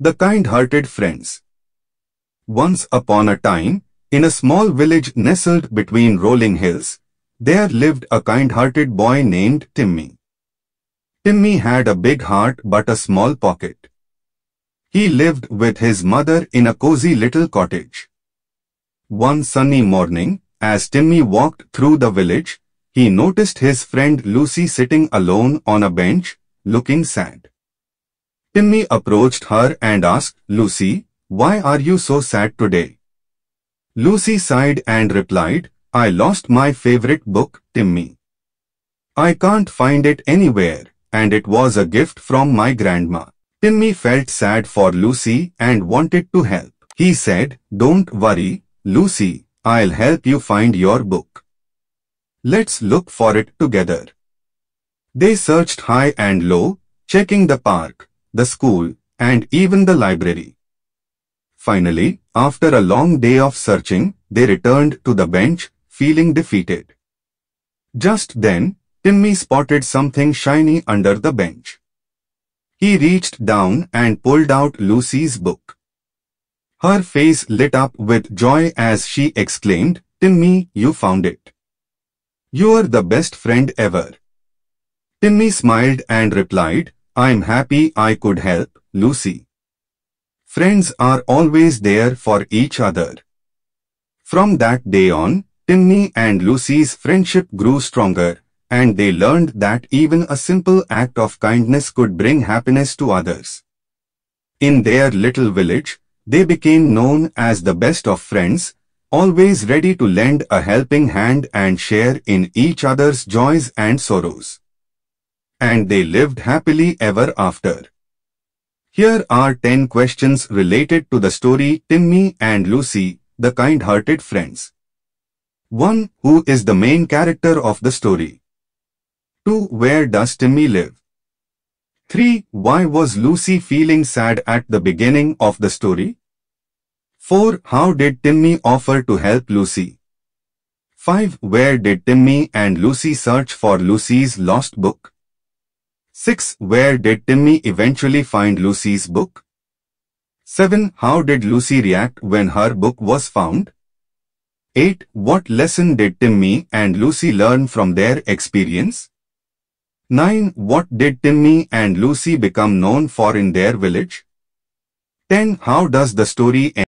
The kind-hearted friends. Once upon a time, in a small village nestled between rolling hills, there lived a kind-hearted boy named Timmy. Timmy had a big heart but a small pocket. He lived with his mother in a cozy little cottage. One sunny morning, as Timmy walked through the village, he noticed his friend Lucy sitting alone on a bench, looking sad. Timmy approached her and asked, "Lucy, why are you so sad today?" Lucy sighed and replied, "I lost my favorite book, Timmy. I can't find it anywhere, and it was a gift from my grandma." Timmy felt sad for Lucy and wanted to help. He said, "Don't worry, Lucy, I'll help you find your book. Let's look for it together." They searched high and low, checking the park, the school, and even the library. Finally, after a long day of searching, they returned to the bench, feeling defeated. Just then, Timmy spotted something shiny under the bench. He reached down and pulled out Lucy's book. Her face lit up with joy as she exclaimed, "Timmy, you found it. You're the best friend ever." Timmy smiled and replied, "I'm happy I could help, Lucy. Friends are always there for each other." From that day on, Timmy and Lucy's friendship grew stronger, and they learned that even a simple act of kindness could bring happiness to others. In their little village, they became known as the best of friends, always ready to lend a helping hand and share in each other's joys and sorrows. And they lived happily ever after. Here are 10 questions related to the story Timmy and Lucy, the kind-hearted friends. 1. Who is the main character of the story? 2. Where does Timmy live? 3. Why was Lucy feeling sad at the beginning of the story? 4. How did Timmy offer to help Lucy? 5. Where did Timmy and Lucy search for Lucy's lost book? 6. Where did Timmy eventually find Lucy's book? 7. How did Lucy react when her book was found? 8. What lesson did Timmy and Lucy learn from their experience? 9. What did Timmy and Lucy become known for in their village? 10. How does the story end?